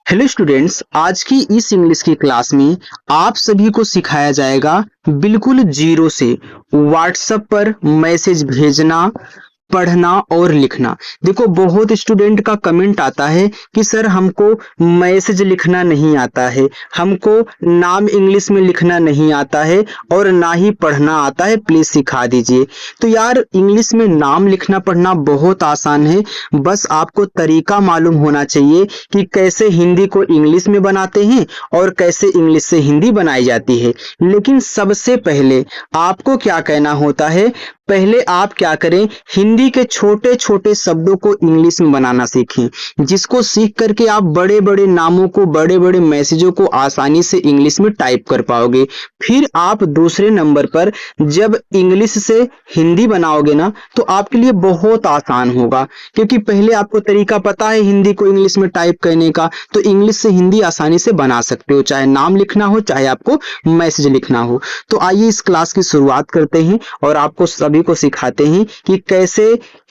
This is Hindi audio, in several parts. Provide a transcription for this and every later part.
हेलो स्टूडेंट्स, आज की इस इंग्लिश की क्लास में आप सभी को सिखाया जाएगा बिल्कुल जीरो से व्हाट्सएप पर मैसेज भेजना, पढ़ना और लिखना। देखो, बहुत स्टूडेंट का कमेंट आता है कि सर हमको मैसेज लिखना नहीं आता है, हमको नाम इंग्लिश में लिखना नहीं आता है और ना ही पढ़ना आता है, प्लीज सिखा दीजिए। तो यार, इंग्लिश में नाम लिखना पढ़ना बहुत आसान है, बस आपको तरीका मालूम होना चाहिए कि कैसे हिंदी को इंग्लिश में बनाते हैं और कैसे इंग्लिश से हिंदी बनाई जाती है। लेकिन सबसे पहले आपको क्या कहना होता है, पहले आप क्या करें, हिंदी के छोटे छोटे शब्दों को इंग्लिश में बनाना सीखें, जिसको सीख करके आप बड़े बड़े नामों को, बड़े बड़े मैसेजों को आसानी से इंग्लिश में टाइप कर पाओगे। फिर आप दूसरे नंबर पर जब इंग्लिश से हिंदी बनाओगे ना, तो आपके लिए बहुत आसान होगा, क्योंकि पहले आपको तरीका पता है हिंदी को इंग्लिश में टाइप करने का, तो इंग्लिश से हिंदी आसानी से बना सकते हो, चाहे नाम लिखना हो चाहे आपको मैसेज लिखना हो। तो आइए इस क्लास की शुरुआत करते हैं और आपको सभी को सिखाते हैं कि कैसे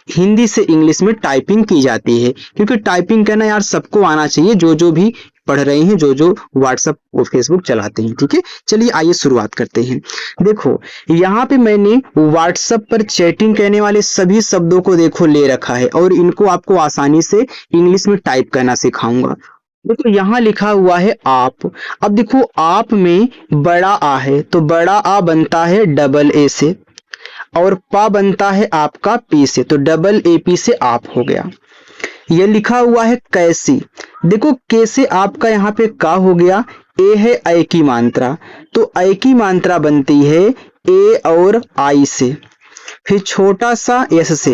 हिंदी से इंग्लिश में टाइपिंग की जाती है, क्योंकि टाइपिंग करना यार सबको आना चाहिए, जो भी पढ़ रहे हैं, जो व्हाट्सएप और फेसबुक चलाते हैं। ठीक है, चलिए आइए शुरुआत करते हैं। देखो, यहाँ पे मैंने व्हाट्सएप पर चैटिंग कहने वाले सभी शब्दों को देखो ले रखा है और इनको आपको आसानी से इंग्लिश में टाइप करना सिखाऊंगा। देखो, यहाँ लिखा हुआ है आप। अब देखो, आप में बड़ा आ है तो बड़ा आ बनता है डबल ए से, और पा बनता है आपका पी से, तो डबल ए पी से आप हो गया। यह लिखा हुआ है कैसी। देखो, कैसे आपका यहाँ पे का हो गया, ए है ऐ की मात्रा, तो ऐ की मात्रा बनती है ए और आई से। फिर छोटा सा एस से,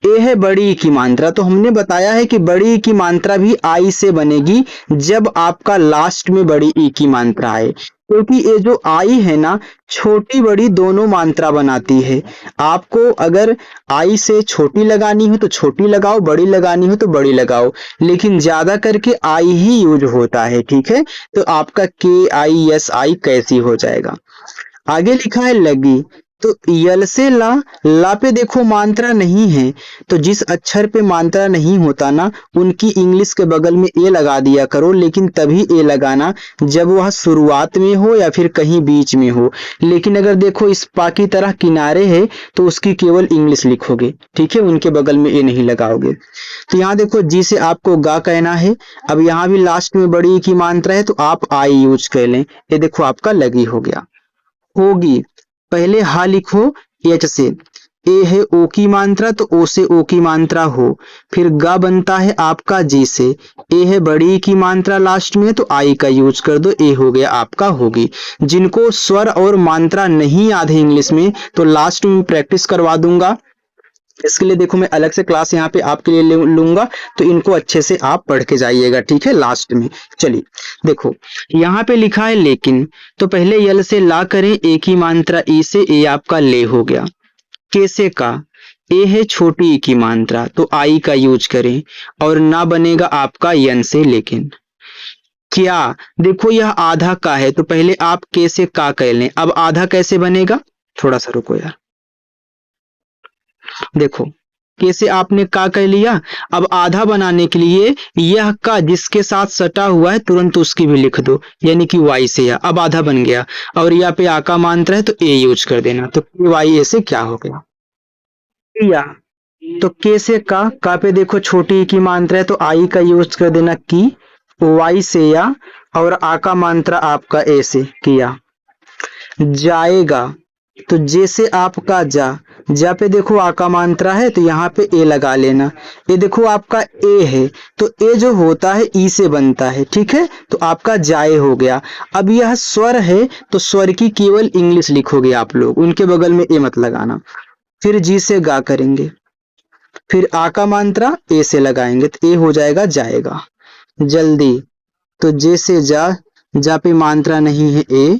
ए है बड़ी ई की मात्रा, तो हमने बताया है कि बड़ी ई की मात्रा भी आई से बनेगी जब आपका लास्ट में बड़ी ई की मात्रा आए, क्योंकि ये जो आई है ना, छोटी बड़ी दोनों मात्रा बनाती है। आपको अगर आई से छोटी लगानी हो तो छोटी लगाओ, बड़ी लगानी हो तो बड़ी लगाओ, लेकिन ज्यादा करके आई ही यूज होता है। ठीक है, तो आपका के आई एस आई कैसी हो जाएगा। आगे लिखा है लगी, तो यल से ला, ला पे देखो मात्रा नहीं है, तो जिस अक्षर पे मात्रा नहीं होता ना, उनकी इंग्लिश के बगल में ए लगा दिया करो, लेकिन तभी ए लगाना जब वह शुरुआत में हो या फिर कहीं बीच में हो। लेकिन अगर देखो इस पा की तरह किनारे है तो उसकी केवल इंग्लिश लिखोगे, ठीक है, उनके बगल में ए नहीं लगाओगे। तो यहाँ देखो, जी से आपको गा कहना है, अब यहाँ भी लास्ट में बड़ी की मात्रा है तो आप आई यूज कर लें। ये देखो आपका लगी हो गया। होगी, पहले हा लिखो एच से, ए है ओ की मात्रा तो ओ से ओ की मात्रा हो। फिर गा बनता है आपका जी से, ए है बड़ी की मात्रा लास्ट में तो आई का यूज कर दो, ए हो गया आपका होगी। जिनको स्वर और मात्रा नहीं याद है इंग्लिश में, तो लास्ट में प्रैक्टिस करवा दूंगा, इसके लिए देखो मैं अलग से क्लास यहाँ पे आपके लिए लूंगा, तो इनको अच्छे से आप पढ़ के जाइएगा, ठीक है, लास्ट में। चलिए देखो, यहाँ पे लिखा है लेकिन, तो पहले यल से ला करें, ए की मात्रा ई से, ए आपका ले हो गया। कैसे का, ए है छोटी ई की मात्रा तो आई का यूज करें, और ना बनेगा आपका यन से लेकिन। क्या, देखो यह आधा का है तो पहले आप कैसे का कह लें, अब आधा कैसे बनेगा, थोड़ा सा रुको यार। देखो, कैसे आपने का कह लिया, अब आधा बनाने के लिए यह का जिसके साथ सटा हुआ है तुरंत उसकी भी लिख दो, यानी कि वाई से या, अब आधा बन गया। और यहाँ पे आ का मात्रा है तो ए यूज कर देना, तो वाई ए से क्या हो गया, या। तो के से का पे देखो छोटी ई की मात्रा है तो आई का यूज कर देना की, वाई से या, और आ का मात्रा आपका ए से किया। जाएगा, तो जैसे आपका जा पे देखो आ का मात्रा है तो यहाँ पे ए लगा लेना। ये देखो आपका ए है तो ए जो होता है ई से बनता है, ठीक है, तो आपका जाए हो गया। अब यह स्वर है तो स्वर की केवल इंग्लिश लिखोगे आप लोग, उनके बगल में ए मत लगाना। फिर जी से गा करेंगे, फिर आ का मात्रा ए से लगाएंगे तो ए हो जाएगा जाएगा। जल्दी, तो जैसे जा पे मात्रा नहीं है ए,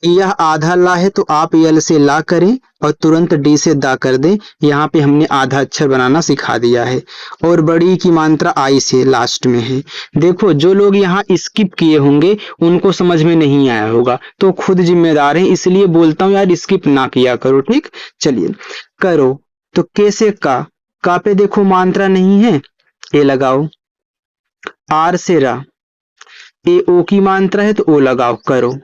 यह आधा ला है तो आप यल से ला करें और तुरंत डी से दा कर दें, यहाँ पे हमने आधा अक्षर बनाना सिखा दिया है। और बड़ी की मात्रा आई से लास्ट में है। देखो, जो लोग यहाँ स्किप किए होंगे उनको समझ में नहीं आया होगा, तो खुद जिम्मेदार है, इसलिए बोलता हूँ यार स्किप ना किया करो, ठीक। चलिए करो, तो कैसे का पे देखो मात्रा नहीं है, ए लगाओ। आर से रा, ए ओ की मात्रा है तो ओ लगाओ करो।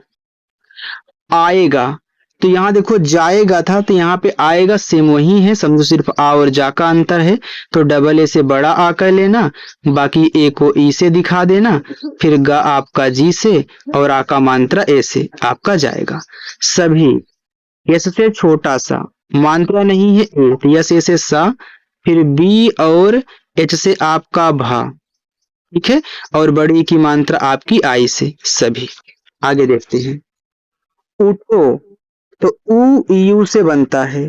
आएगा तो यहाँ देखो जाएगा था तो यहाँ पे आएगा सेम वही है, समझो सिर्फ आ और जा का अंतर है। तो डबल ए से बड़ा आ कर लेना, बाकी ए को ई से दिखा देना, फिर ग आपका जी से और आ का मात्रा ए से आपका जाएगा। सभी यस से छोटा सा, मात्रा नहीं है ए तो यस ए से सा, फिर बी और एच से आपका भा, ठीक है, और बड़ी की मात्रा आपकी आई से सभी। आगे देखते हैं। उठो तो उ यू से बनता है,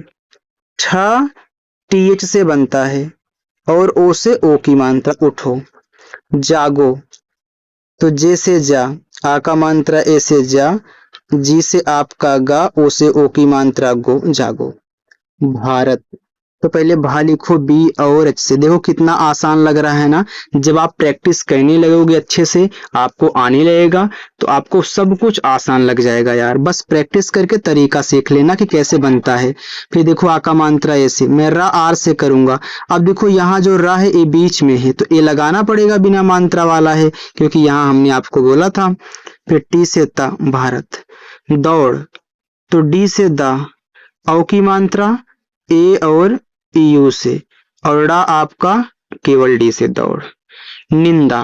ठ टीएच से बनता है और ओ से ओ की मात्रा उठो। जागो तो जे से जा, आ का मात्रा ए से जा, जी से आपका गा, ओ से ओ की मात्रा गो, जागो। भारत तो पहले भा लिखो बी और एच से। देखो कितना आसान लग रहा है ना। जब आप प्रैक्टिस करने लगोगे अच्छे से, आपको आने लगेगा तो आपको सब कुछ आसान लग जाएगा यार। बस प्रैक्टिस करके तरीका सीख लेना कि कैसे बनता है। फिर देखो आ का मात्रा ए से, मैं रा आर से करूंगा। अब देखो यहाँ जो रा है ए बीच में है तो ए लगाना पड़ेगा, बिना मात्रा वाला है क्योंकि यहाँ हमने आपको बोला था। फिर टी से ता भारत। दौड़ तो डी से दा, औ की मात्रा ए और यू से, और डा आपका केवल डी से दौड़। निंदा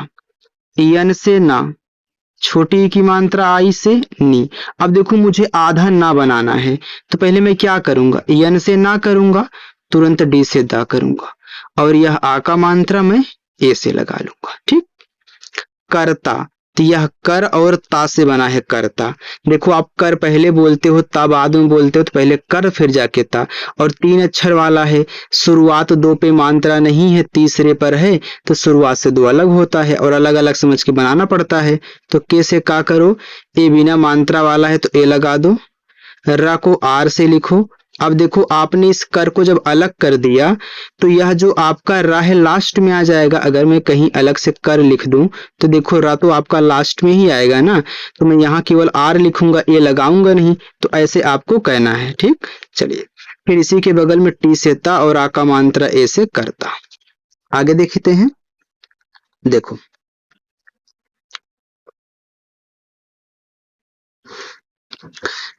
यन से ना, छोटी की मात्रा आई से नी। अब देखो मुझे आधा ना बनाना है तो पहले मैं क्या करूंगा, यन से ना करूंगा, तुरंत डी से दा करूंगा और यह आ का मात्रा मैं ए से लगा लूंगा। ठीक। करता तो यह कर और ता से बना है करता। देखो आप कर पहले बोलते हो ता बाद में बोलते हो तो पहले कर फिर जाके ता, और 3 अक्षर वाला है। शुरुआत 2 पे मात्रा नहीं है, तीसरे पर है तो शुरुआत से 2 अलग होता है और अलग अलग समझ के बनाना पड़ता है। तो के से का करो, ए बिना मात्रा वाला है तो ए लगा दो, रा को आर से लिखो। अब देखो आपने इस कर को जब अलग कर दिया तो यह जो आपका रा है लास्ट में आ जाएगा। अगर मैं कहीं अलग से कर लिख दूं तो देखो रा तो आपका लास्ट में ही आएगा ना, तो मैं यहाँ केवल आर लिखूंगा, ए लगाऊंगा नहीं। तो ऐसे आपको कहना है। ठीक। चलिए फिर इसी के बगल में टी से ता और आ का मात्रा ए से करता। आगे देखते हैं। देखो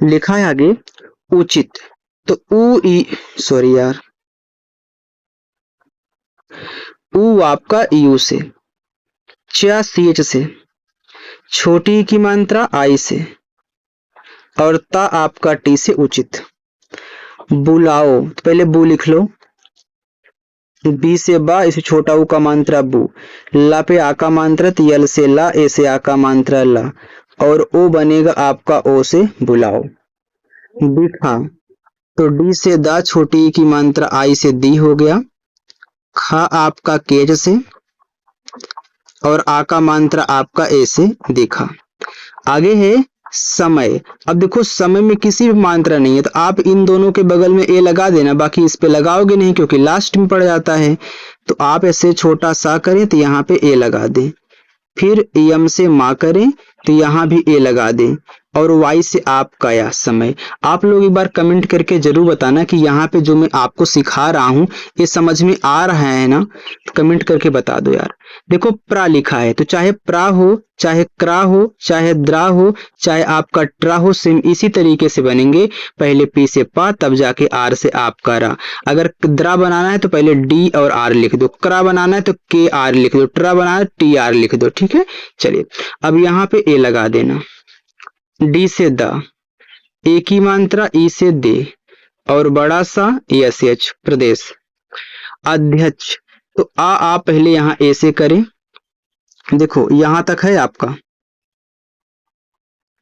लिखा है आगे उचित तो उ ई, सॉरी यार, उ आपका यू से, च सी एच से, छोटी की मात्रा आई से और ता आपका टी से उचित। बुलाओ तो पहले बू लिख लो, बी से बा, इसे छोटा ऊ का मात्रा बू, ला पे आ का मात्रा तो यल से ला, ए से आ का मात्रा ला और ओ बनेगा आपका ओ से बुलाओ। दिखा तो डी से दा, छोटी की मात्रा आई से दी हो गया, खा आपका केज से और आ का मात्रा आपका ए से दिखा। आगे है समय। अब देखो समय में किसी भी मात्रा नहीं है तो आप इन दोनों के बगल में ए लगा देना, बाकी इस पे लगाओगे नहीं क्योंकि लास्ट में पड़ जाता है। तो आप ऐसे छोटा सा करें तो यहाँ पे ए लगा दें, फिर यम से माँ करें तो यहाँ भी ए लगा दें और वाई से आपका या समय। आप लोग एक बार कमेंट करके जरूर बताना कि यहाँ पे जो मैं आपको सिखा रहा हूँ ये समझ में आ रहा है ना, तो कमेंट करके बता दो यार। देखो प्रा लिखा है तो चाहे प्रा हो, चाहे क्रा हो, चाहे द्रा हो, चाहे आपका ट्रा हो, सेम इसी तरीके से बनेंगे। पहले पी से पा तब जाके आर से आपका रा। अगर द्रा बनाना है तो पहले डी और आर लिख दो, क्रा बनाना है तो के आर लिख दो, ट्रा बनाना है टी आर लिख दो। ठीक है। चलिए अब यहाँ पे ए लगा देना, डी से दा, ए की मात्रा ई से दे और बड़ा सा एस एच प्रदेश। अध्यक्ष तो आ पहले यहाँ ए से करें, देखो यहां तक है आपका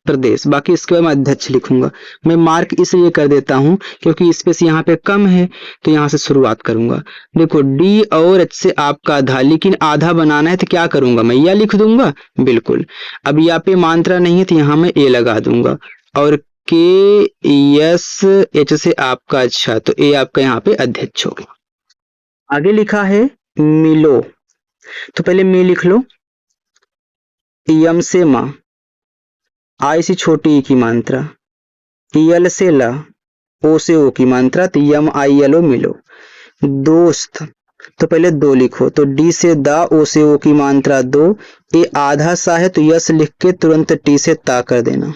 प्रदेश, बाकी इसके बाद मैं अध्यक्ष लिखूंगा। मैं मार्क इसलिए कर देता हूं क्योंकि स्पेस यहाँ पे कम है तो यहां से शुरुआत करूंगा। देखो डी और एच से आपका आधा, लेकिन आधा बनाना है तो क्या करूंगा, मैं या लिख दूंगा। बिल्कुल। अब यहाँ पे मात्रा नहीं है तो यहाँ मैं ए लगा दूंगा और के एस एच से आपका, अच्छा तो ए आपका यहाँ पे अध्यक्ष होगा। आगे लिखा है मिलो तो पहले मी लिख लो, यम से मा, आई से छोटी की मात्रा, यल से ला, ओ से ओ की मात्रा तो यम आई यल ओ मिलो। दोस्त तो पहले दो लिखो, तो डी से दा, ओ से ओ की मात्रा दो, ए आधा सा है तो यस लिख के तुरंत टी से ता कर देना।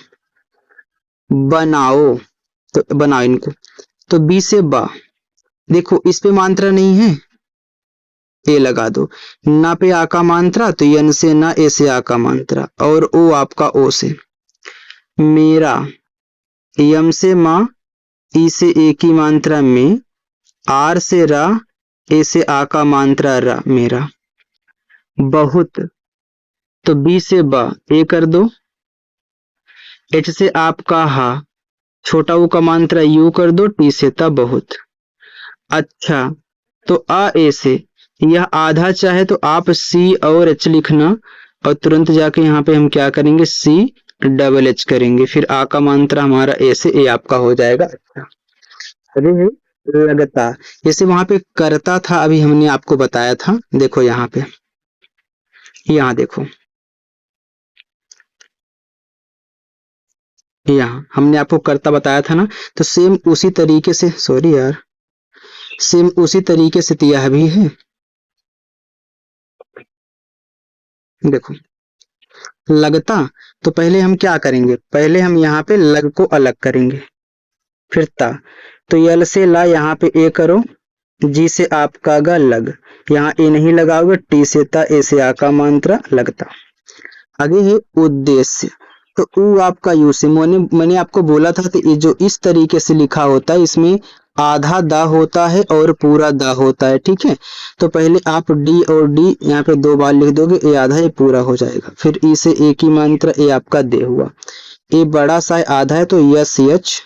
बनाओ, तो बनाओ इनको। तो बी से बा, देखो इस पे मात्रा नहीं है, ए लगा दो। ना पे आ का मात्रा, तो यन से ना, ए से आ का मात्रा, और ओ आपका ओ से। मेरा, यम से मा, ई से ए की मात्रा में, आर से रा, ए से आ का मात्रा रा, मेरा। बहुत, तो बी से बा, ए कर दो। एच से आपका हा, छोटा ऊ का मात्रा यू कर दो, टी से ता, बहुत। अच्छा, तो आ ए से, यह आधा चाहे तो आप सी और एच लिखना, और तुरंत जाके यहाँ पे हम क्या करेंगे, सी डबल एच करेंगे, फिर आ का मात्रा हमारा ए से, ए आपका हो जाएगा। अच्छा, अरे लगता, जैसे वहां पे करता था, अभी हमने आपको बताया था, देखो यहाँ पे, यहाँ देखो, यहाँ हमने आपको करता बताया था ना, तो सेम उसी तरीके से, सॉरी यार, सेम उसी तरीके से यह भी है। देखो लगता, तो पहले हम क्या करेंगे, पहले हम यहाँ पे लग को अलग करेंगे, फिर ता, तो यल से ला यहाँ पे ए करो, जी से आपका गा लग, यहाँ ए नहीं लगाओगे, टी से ता, ए से आ का मात्रा लगता। आगे है उद्देश्य, तो ऊ आपका यू से, मैंने आपको बोला था कि ये जो इस तरीके से लिखा होता है, इसमें आधा दा होता है और पूरा दा होता है, ठीक है। तो पहले आप डी और डी यहाँ पे दो बार लिख दोगे, ए आधा ये पूरा हो जाएगा, फिर ई से ए की मात्रा, ए आपका दे हुआ, ए बड़ा सा आधा है तो यस एच,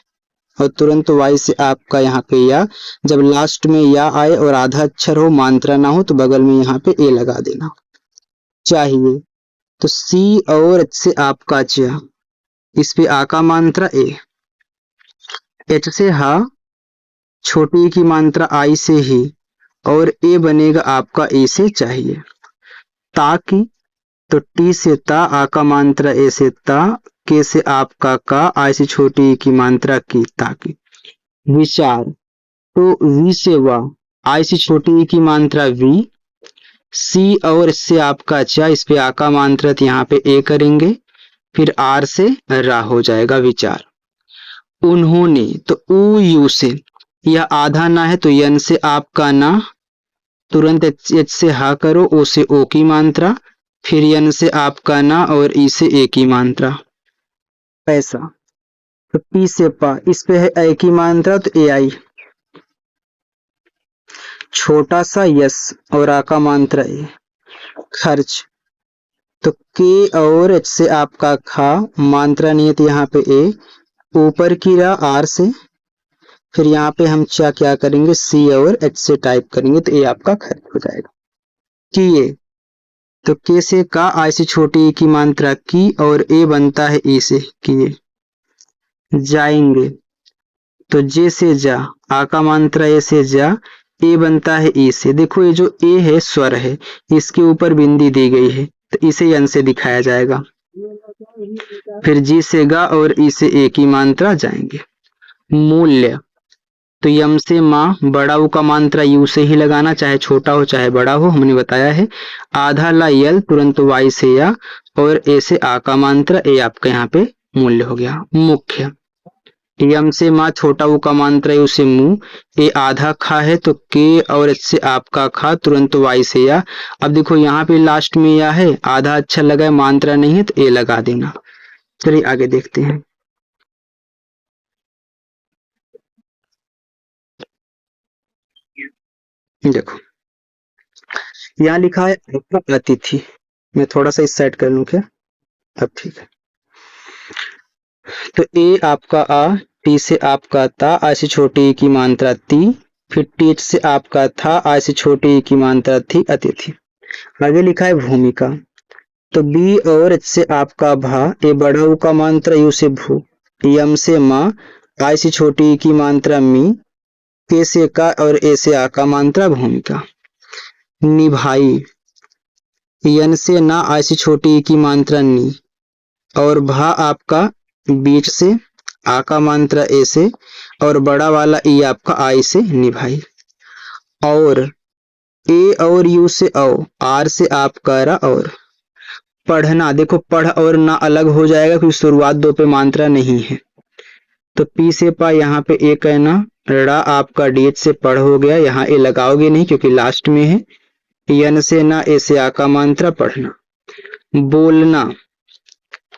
और तुरंत वाई से आपका यहाँ पे या, जब लास्ट में या आए और आधा अक्षर हो, मात्रा ना हो, तो बगल में यहाँ पे ए लगा देना। चाहिए, तो सी और एच से आपका चा, इस पे आ का मात्रा ए, एच से हा, छोटी की मात्रा आई से ही, और ए बनेगा आपका ए से चाहिए। ताकि, तो टी से ता, आ का मात्रा ए से ता, के से आपका का, आई से छोटी की मात्रा की, ताकि। विचार, तो वी से वा, आई से छोटी की मात्रा वी, सी और इससे आपका चा, इस पे आ का मात्रा यहाँ पे ए करेंगे, फिर आर से रा हो जाएगा, विचार। उन्होंने, तो ऊ यू से, यह आधा ना है तो यन से आपका ना, तुरंत एच से हा करो, ओ से ओ की मात्रा, फिर यन से आपका ना, और ई से ए की मात्रा। पैसा, तो पी से पा, इस पे है ए की मात्रा, तो ए आई, छोटा सा यस और आ का मात्रा ए। खर्च, तो के और एच से आपका खा, मात्रा नहीं है तो यहाँ पे ए, ऊपर की रा आर से, फिर यहाँ पे हम क्या करेंगे, सी और एच से टाइप करेंगे, तो ए आपका खर्च हो जाएगा। किए, तो के से का, आई से छोटी ई की मात्रा की, और ए बनता है ई से, किए। जाएंगे, तो जे से जा, आ का मात्रा ए से जा, ए बनता है ई से। देखो ये जो ए है स्वर है, इसके ऊपर बिंदी दी गई है, तो इसे यन से दिखाया जाएगा। फिर जी से गा और ई से ए की मात्रा जाएंगे। मूल्य, तो यम से माँ, बड़ा ऊ का मात्रा यू से ही लगाना, चाहे छोटा हो चाहे बड़ा हो, हमने बताया है। आधा ला यल, तुरंत वाई से या, और ए से आ का मात्रा, ए आपका यहाँ पे मूल्य हो गया। मुख्य, यम से माँ, छोटा ऊ का मात्रा यू से मुंह, ए आधा खा है तो के और एच से आपका खा, तुरंत वाई से या। अब देखो यहाँ पे लास्ट में या है, आधा अच्छा लगा है, मात्रा नहीं है तो ए लगा देना। चलिए आगे देखते हैं। देखो यहाँ लिखा है आपका अतिथि, मैं थोड़ा सा इस साइड कर लूं क्या, अब ठीक है। तो ए आपका आ, टी से आपका ता, आ से छोटी ई की मात्रा ती, फिर टी से आपका था, आ से छोटी ई की मात्रा थी, अतिथि। आगे लिखा है भूमिका, तो बी और एच से आपका भा, ए बड़ा ऊ का मात्रा यू से भू, यम से माँ, आई से छोटी ई की मात्रा मी, के से का और ए से आ का मात्रा भूमिका। निभाई, यन से ना, आई से छोटी ई की मात्रा नी, और भा आपका बीच से, आ का मात्रा ए से, और बड़ा वाला ई आपका आई से, निभाई। और ए और यू से औ, आर से आप करा और। पढ़ना, देखो पढ़ और ना अलग हो जाएगा क्योंकि शुरुआत दो पे मात्रा नहीं है। तो पी से पा, यहाँ पे ए कहना, ड़ा आपका डी से पढ़ हो गया, यहाँ ए लगाओगे नहीं क्योंकि लास्ट में है। यन से ना, ए से आ का मात्रा पढ़ना। बोलना,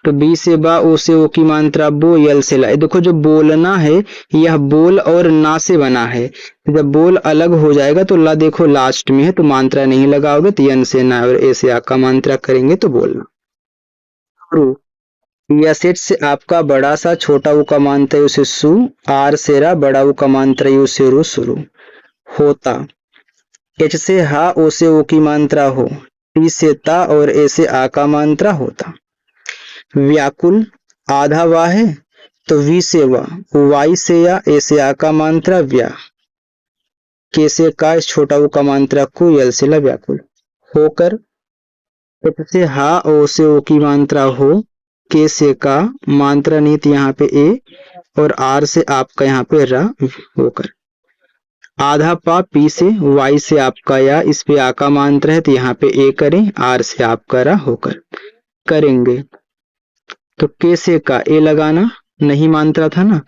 तो बी से बा, ओ से ओ की मात्रा बो, यल से ला। देखो जो बोलना है यह बोल और ना से बना है, जब बोल अलग हो जाएगा तो ला देखो लास्ट में है तो मात्रा नहीं लगाओगे, तो यन से ना और ए से आ का मात्रा करेंगे तो बोलना। या सेट से आपका बड़ा सा छोटा ऊ का मात्रा उसे सु, आर से रा, बड़ा ऊ का मात्रा उसे रू, शुरू। होता, एच से हा, ओ से ओ की मात्रा हो, टी से ता और ए से आ का मात्रा होता। व्याकुल, आधा वा है तो वी से वा, वाई से या, ए से आ का मात्रा व्या, के से का, इस छोटा ऊ का मात्रा को, यल से ला व्याकुल। होकर, एच से हा, ओ से ओ की मात्रा हो, के से का, मात्रा नीत यहाँ पे ए और आर से आपका यहाँ पे रा, होकर। आधा पा, पी से, वाई से आपका या, इस पे आ का मात्रा है तो यहाँ पे ए करें, आर से आपका रा, होकर। करेंगे, तो के से का ए लगाना, नहीं मात्रा था ना,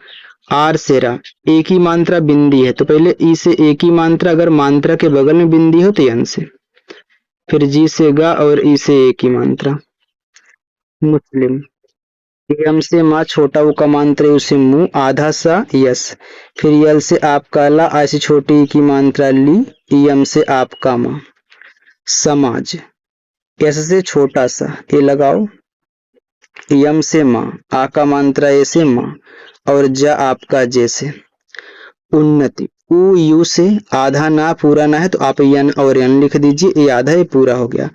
आर से रा, ए की मात्रा बिंदी है तो पहले ई से ए की मात्रा, अगर मात्रा के बगल में बिंदी हो तो यन से, फिर जी से गा और ई से ए की मात्रा। मुस्लिम, यम से माँ, छोटा ऊ का मात्रा उसे मुंह, आधा सा यस, फिर यल से आपका ला, ऐसी छोटी ई की मात्रा ली, यम से आपका माँ। समाज, यस से छोटा सा ए लगाओ, यम से माँ, आ का मात्रा ए से माँ और जा आपका जे से। उन्नति, उ यू से, आधा ना पूरा ना है तो आप यन और यन लिख दीजिए, ये आधा ये पूरा हो गया।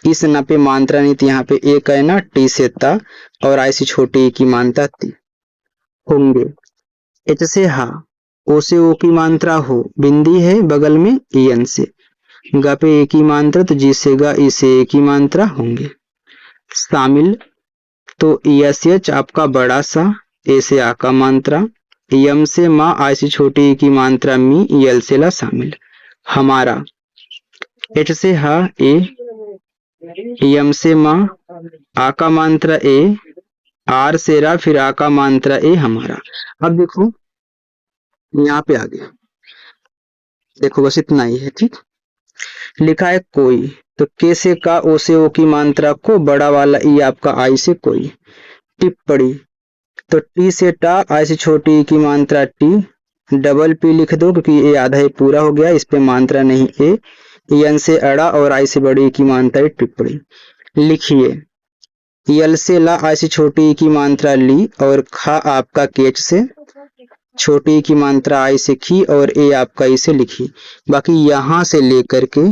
इस ना पे मात्रा नहीं थी, यहाँ पे ए कहना, टी से ता और ऐसी छोटी ई की मात्रा ती। होंगे, एच से हा, ओ से ओ की मात्रा हो, बिंदी है बगल में यन से, गा पे ए की मात्रा तो जी से गा, ई से ए की मात्रा होंगे। शामिल, तो यस एच आपका बड़ा सा, ए से आ का मात्रा, यम से माँ, ऐसी छोटी ई की मात्रा मी, यल से ला शामिल। हमारा, एच से हा ए, यम से माँ, आ का मात्रा ए, आर से रा, फिर आ का मात्रा ए, हमारा। अब देखो यहाँ पे आ गया, देखो बस इतना ही है, ठीक। लिखा है कोई, तो के से का, ओ से ओ की मात्रा को, बड़ा वाला ई आपका आई से कोई। टिप्पणी, तो टी से टा, आई से छोटी ई की मात्रा टी, डबल पी लिख दो क्योंकि ये आधा ही पूरा हो गया, इस पे मात्रा नहीं ए, यन से अड़ा और आई से बड़ी की मात्रा टिप्पणी। लिखिए, यल से ला, आई से छोटी की मात्रा ली और खा आपका केच से, छोटी की मात्रा आई से खी और ए आपका इसे लिखी। बाकी यहाँ से लेकर के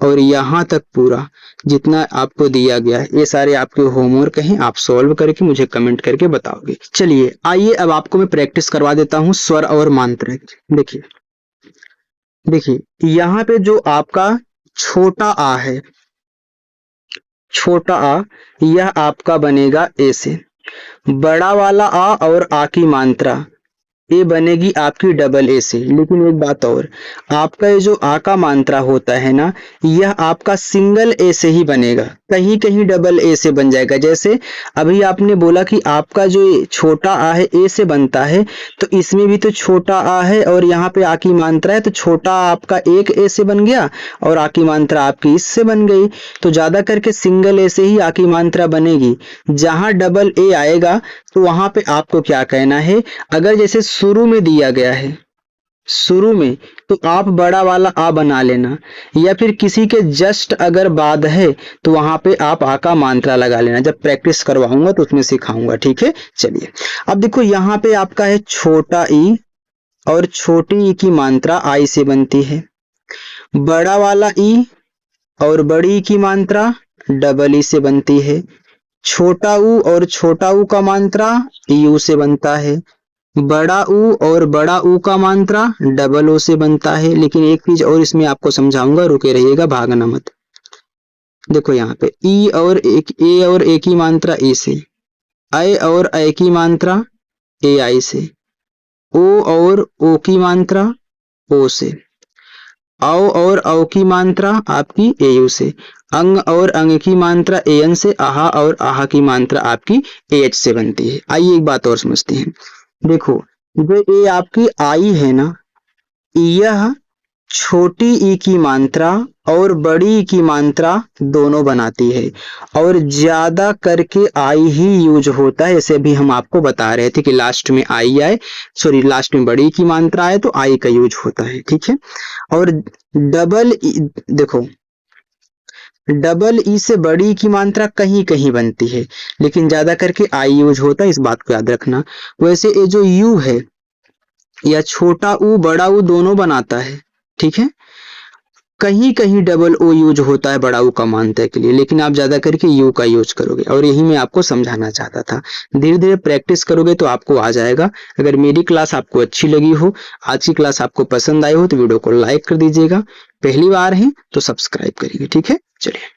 और यहाँ तक पूरा जितना आपको दिया गया है ये सारे आपके होमवर्क हैं, आप सॉल्व करके मुझे कमेंट करके बताओगे। चलिए आइए अब आपको मैं प्रैक्टिस करवा देता हूँ स्वर और मात्रा। देखिए देखिए यहाँ पे जो आपका छोटा आ है, छोटा आ, यह आपका बनेगा ए से। बड़ा वाला आ और आ की मात्रा ए बनेगी आपकी डबल ए से। लेकिन एक बात और, आपका ये जो आ का मात्रा होता है ना, यह आपका सिंगल ए से ही बनेगा, कहीं कहीं डबल ए से बन जाएगा। जैसे अभी आपने बोला कि आपका जो छोटा आ है ए से बनता है, तो इसमें भी तो छोटा आ है और यहाँ पे आ की मात्रा है, तो छोटा आपका एक ए से बन गया और आ की मात्रा आपकी इससे बन गई। तो ज्यादा करके सिंगल ए से ही आ की मात्रा बनेगी। जहां डबल ए आएगा तो वहां पे आपको क्या कहना है, अगर जैसे शुरू में दिया गया है, शुरू में, तो आप बड़ा वाला आ बना लेना, या फिर किसी के जस्ट अगर बाद है तो वहां पे आप आ का मात्रा लगा लेना। जब प्रैक्टिस करवाऊंगा तो उसमें सिखाऊंगा, ठीक है। चलिए अब देखो यहाँ पे आपका है छोटा ई और छोटी ई की मात्रा आई से बनती है। बड़ा वाला ई और बड़ी ई की मात्रा डबल ई से बनती है। छोटा ऊ और छोटा ऊ का मात्रा यू से बनता है। बड़ा ऊ और बड़ा ऊ का मात्रा डबल ओ से बनता है। लेकिन एक चीज और इसमें आपको समझाऊंगा, रुके रहिएगा, भागना मत। देखो यहाँ पे ई और ए की मात्रा ए से, ऐ और ऐ की मात्रा ए आई से, ओ और ओ की मात्रा ओ से। औ और औ की मात्रा आपकी एयू से, अंग और अंग की मात्रा एन से, आहा और आहा की मात्रा आपकी एच से बनती है। आइए एक बात और समझते हैं। देखो जो ये आपकी आई है ना, यह छोटी ई की मात्रा और बड़ी ई की मात्रा दोनों बनाती है, और ज्यादा करके आई ही यूज होता है। जैसे अभी हम आपको बता रहे थे कि लास्ट में आई आए, सॉरी लास्ट में बड़ी की मात्रा आए तो आई का यूज होता है, ठीक है। और डबल ई, देखो डबल ई से बड़ी की मात्रा कहीं कहीं बनती है, लेकिन ज्यादा करके आई यूज होता है, इस बात को याद रखना। वैसे ये जो यू है, या छोटा ऊ बड़ा ऊ दोनों बनाता है, ठीक है। कहीं कहीं डबल ओ यूज होता है बड़ा ऊ का मात्रा के लिए, लेकिन आप ज्यादा करके यू का यूज करोगे, और यही मैं आपको समझाना चाहता था। धीरे धीरे प्रैक्टिस करोगे तो आपको आ जाएगा। अगर मेरी क्लास आपको अच्छी लगी हो, आज की क्लास आपको पसंद आई हो, तो वीडियो को लाइक कर दीजिएगा। पहली बार है तो सब्सक्राइब करिए, ठीक है। चलिए।